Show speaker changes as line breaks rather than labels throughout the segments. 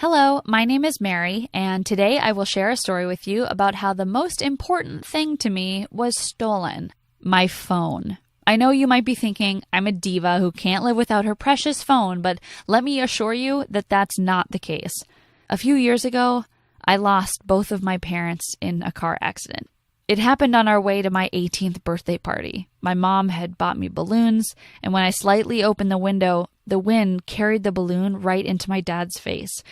Hello, my name is Mary, and today I will share a story with you about how the most important thing to me was stolen: my phone. I know you might be thinking I'm a diva who can't live without her precious phone, but let me assure you that that's not the case. A few years ago, I lost both of my parents in a car accident. It happened on our way to my 18th birthday party. My mom had bought me balloons, and when I slightly opened the window, the wind carried the balloon right into my dad's face.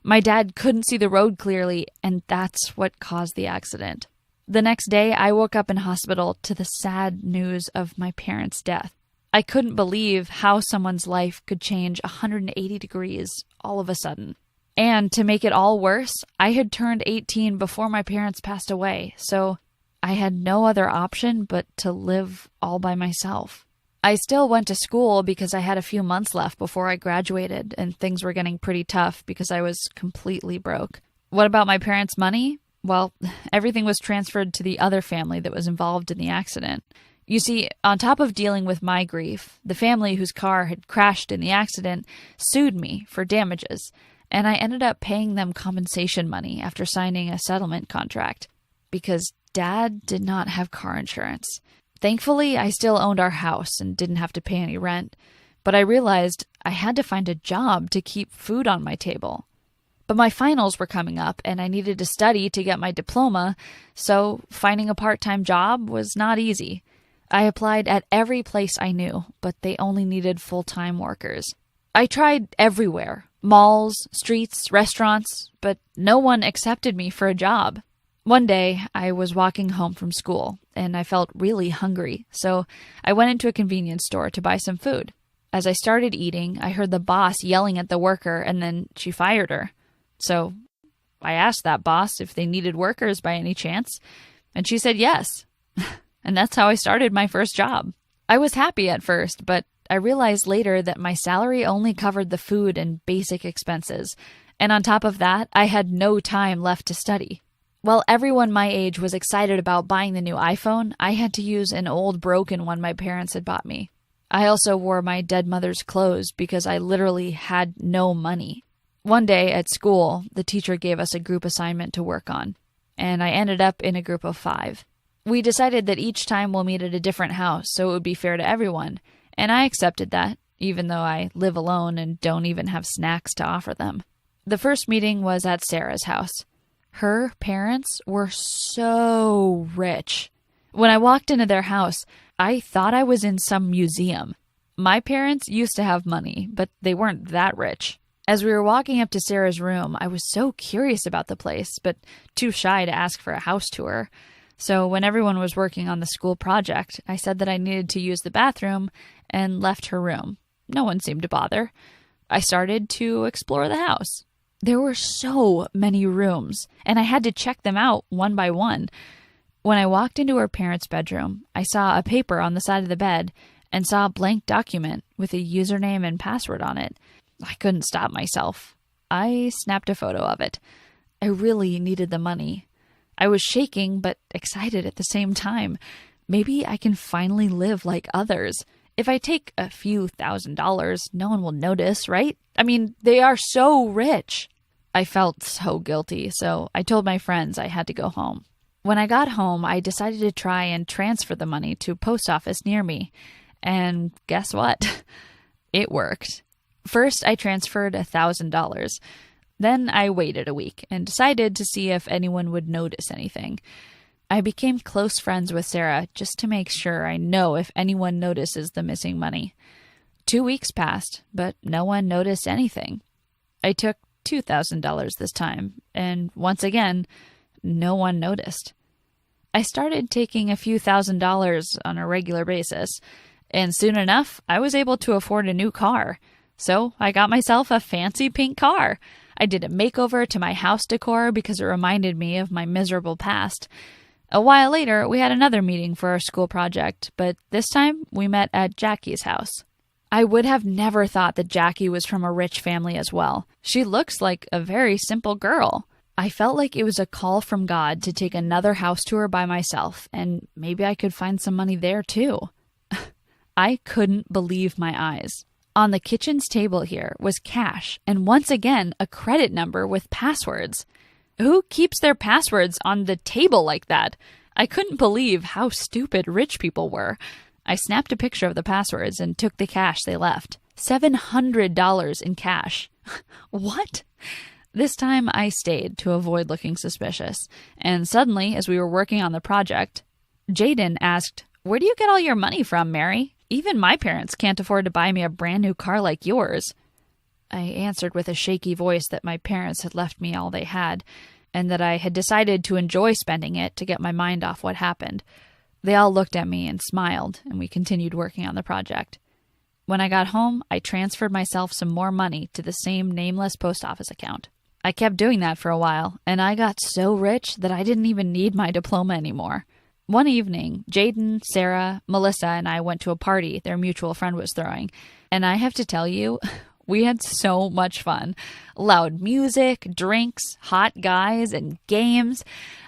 My dad couldn't see the road clearly, and that's what caused the accident. The next day, I woke up in hospital to the sad news of my parents' death. I couldn't believe how someone's life could change 180 degrees all of a sudden. And to make it all worse, I had turned 18 before my parents passed away, so I had no other option but to live all by myself. I still went to school because I had a few months left before I graduated, and things were getting pretty tough because I was completely broke. What about my parents' money? Well, everything was transferred to the other family that was involved in the accident. You see, on top of dealing with my grief, the family whose car had crashed in the accident sued me for damages, and I ended up paying them compensation money after signing a settlement contract because Dad did not have car insurance. Thankfully, I still owned our house and didn't have to pay any rent, but I realized I had to find a job to keep food on my table. But my finals were coming up and I needed to study to get my diploma, so finding a part-time job was not easy. I applied at every place I knew, but they only needed full-time workers. I tried everywhere: malls, streets, restaurants, but no one accepted me for a job. One day, I was walking home from school, and I felt really hungry, so I went into a convenience store to buy some food. As I started eating, I heard the boss yelling at the worker, and then she fired her. So I asked that boss if they needed workers by any chance, and she said yes. And that's how I started my first job. I was happy at first, but I realized later that my salary only covered the food and basic expenses, and on top of that, I had no time left to study. While everyone my age was excited about buying the new iPhone, I had to use an old broken one my parents had bought me. I also wore my dead mother's clothes because I literally had no money. One day at school, the teacher gave us a group assignment to work on, and I ended up in a group of 5. We decided that each time we'll meet at a different house so it would be fair to everyone, and I accepted that, even though I live alone and don't even have snacks to offer them. The first meeting was at Sarah's house. Her parents were so rich. When I walked into their house, I thought I was in some museum. My parents used to have money, but they weren't that rich. As we were walking up to Sarah's room, I was so curious about the place, but too shy to ask for a house tour. So when everyone was working on the school project, I said that I needed to use the bathroom and left her room. No one seemed to bother. I started to explore the house. There were so many rooms, and I had to check them out one by one. When I walked into her parents' bedroom, I saw a paper on the side of the bed and saw a blank document with a username and password on it. I couldn't stop myself. I snapped a photo of it. I really needed the money. I was shaking but excited at the same time. Maybe I can finally live like others. If I take a few $1,000s, no one will notice, right? I mean, they are so rich. I felt so guilty, so I told my friends I had to go home. When I got home, I decided to try and transfer the money to a post office near me. And guess what? It worked. First, I transferred $1,000. Then I waited a week and decided to see if anyone would notice anything. I became close friends with Sarah just to make sure I know if anyone notices the missing money. 2 weeks passed, but no one noticed anything. I took $2,000 this time, and once again, no one noticed. I started taking a few $1,000s on a regular basis, and soon enough, I was able to afford a new car. So I got myself a fancy pink car. I did a makeover to my house decor because it reminded me of my miserable past. A while later, we had another meeting for our school project, but this time we met at Jackie's house. I would have never thought that Jackie was from a rich family as well. She looks like a very simple girl. I felt like it was a call from God to take another house tour by myself, and maybe I could find some money there too. I couldn't believe my eyes. On the kitchen's table here was cash and once again a credit number with passwords. Who keeps their passwords on the table like that? I couldn't believe how stupid rich people were. I snapped a picture of the passwords and took the cash they left. $700 in cash. What? This time I stayed to avoid looking suspicious. And suddenly, as we were working on the project, Jaden asked, "Where do you get all your money from, Mary? Even my parents can't afford to buy me a brand new car like yours." I answered with a shaky voice that my parents had left me all they had, and that I had decided to enjoy spending it to get my mind off what happened. They all looked at me and smiled, and we continued working on the project. When I got home, I transferred myself some more money to the same nameless post office account. I kept doing that for a while, and I got so rich that I didn't even need my diploma anymore. One evening, Jaden, Sarah, Melissa, and I went to a party their mutual friend was throwing, and I have to tell you, we had so much fun. Loud music, drinks, hot guys, and games.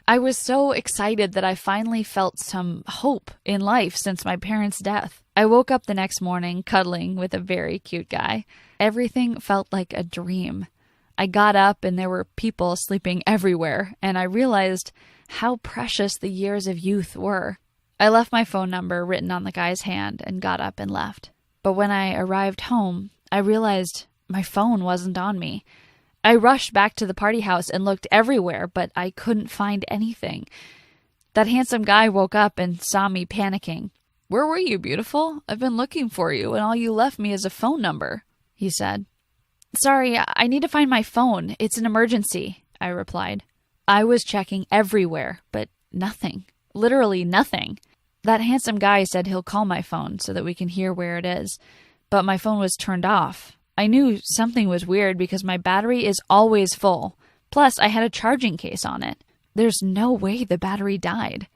I was so excited that I finally felt some hope in life since my parents' death. I woke up the next morning cuddling with a very cute guy. Everything felt like a dream. I got up and there were people sleeping everywhere, and I realized how precious the years of youth were. I left my phone number written on the guy's hand and got up and left. But when I arrived home, I realized my phone wasn't on me. I rushed back to the party house and looked everywhere, but I couldn't find anything. That handsome guy woke up and saw me panicking. "Where were you, beautiful? I've been looking for you, and all you left me is a phone number," he said. "Sorry, I need to find my phone. It's an emergency," I replied. I was checking everywhere, but nothing. Literally nothing. That handsome guy said he'll call my phone so that we can hear where it is. But my phone was turned off. I knew something was weird because my battery is always full. Plus, I had a charging case on it. There's no way the battery died.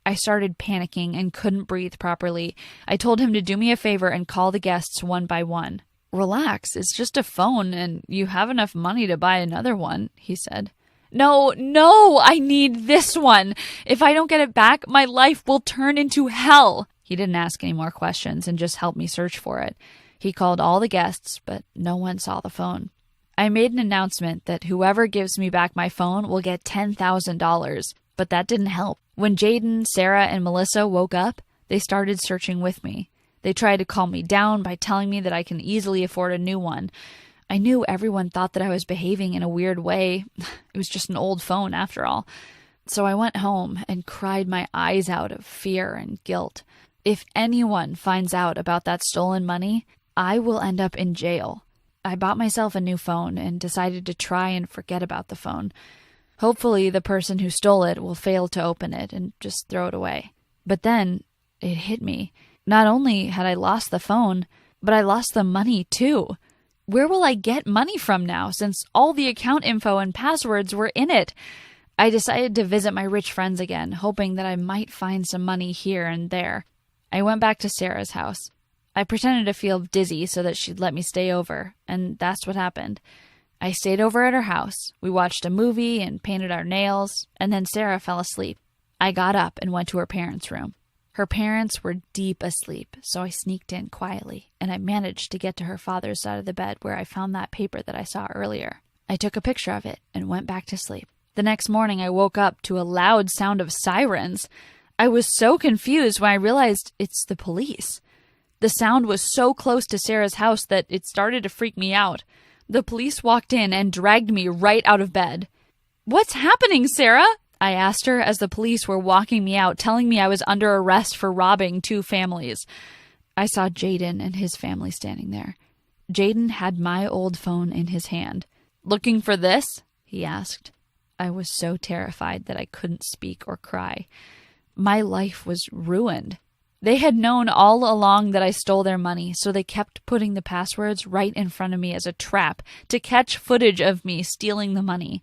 I started panicking and couldn't breathe properly. I told him to do me a favor and call the guests one by one. "Relax, it's just a phone and you have enough money to buy another one," he said. No, I need this one. If I don't get it back, my life will turn into hell." He didn't ask any more questions and just helped me search for it. He called all the guests, but no one saw the phone. I made an announcement that whoever gives me back my phone will get $10,000, but that didn't help. When Jaden, Sarah, and Melissa woke up, they started searching with me. They tried to calm me down by telling me that I can easily afford a new one. I knew everyone thought that I was behaving in a weird way. It was just an old phone after all. So I went home and cried my eyes out of fear and guilt. If anyone finds out about that stolen money, I will end up in jail. I bought myself a new phone and decided to try and forget about the phone. Hopefully the person who stole it will fail to open it and just throw it away. But then it hit me. Not only had I lost the phone, but I lost the money too. Where will I get money from now since all the account info and passwords were in it? I decided to visit my rich friends again, hoping that I might find some money here and there. I went back to Sarah's house. I pretended to feel dizzy so that she'd let me stay over, and that's what happened. I stayed over at her house. We watched a movie and painted our nails, and then Sarah fell asleep. I got up and went to her parents' room. Her parents were deep asleep, so I sneaked in quietly, and I managed to get to her father's side of the bed where I found that paper that I saw earlier. I took a picture of it and went back to sleep. The next morning, I woke up to a loud sound of sirens. I was so confused when I realized it's the police. The sound was so close to Sarah's house that it started to freak me out. The police walked in and dragged me right out of bed. "What's happening, Sarah?" I asked her as the police were walking me out, telling me I was under arrest for robbing 2 families. I saw Jaden and his family standing there. Jaden had my old phone in his hand. "Looking for this?" he asked. I was so terrified that I couldn't speak or cry. My life was ruined. They had known all along that I stole their money, so they kept putting the passwords right in front of me as a trap to catch footage of me stealing the money.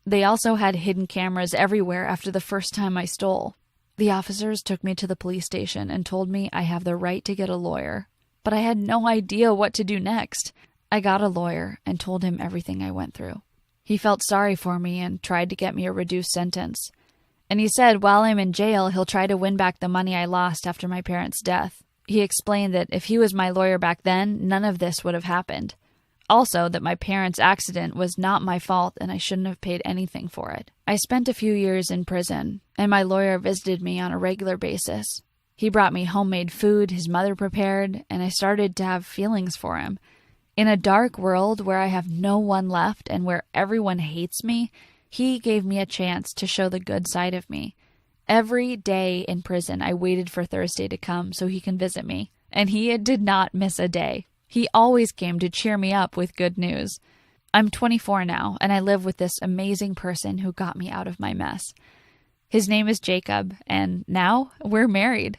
They also had hidden cameras everywhere after the first time I stole. The officers took me to the police station and told me I have the right to get a lawyer, but I had no idea what to do next. I got a lawyer and told him everything I went through. He felt sorry for me and tried to get me a reduced sentence. And he said while I'm in jail, he'll try to win back the money I lost after my parents' death. He explained that if he was my lawyer back then, none of this would have happened. Also, that my parents' accident was not my fault and I shouldn't have paid anything for it. I spent a few years in prison, and my lawyer visited me on a regular basis. He brought me homemade food his mother prepared, and I started to have feelings for him. In a dark world where I have no one left and where everyone hates me, he gave me a chance to show the good side of me. Every day in prison, I waited for Thursday to come so he can visit me, and he did not miss a day. He always came to cheer me up with good news. I'm 24 now, and I live with this amazing person who got me out of my mess. His name is Jacob, and now we're married.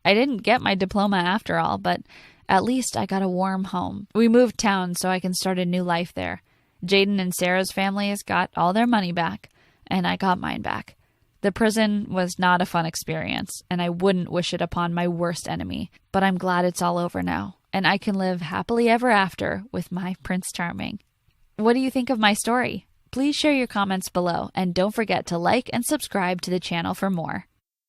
I didn't get my diploma after all, but at least I got a warm home. We moved town so I can start a new life there. Jaden and Sarah's families got all their money back, and I got mine back. The prison was not a fun experience, and I wouldn't wish it upon my worst enemy, but I'm glad it's all over now, and I can live happily ever after with my Prince Charming. What do you think of my story? Please share your comments below, and don't forget to like and subscribe to the channel for more.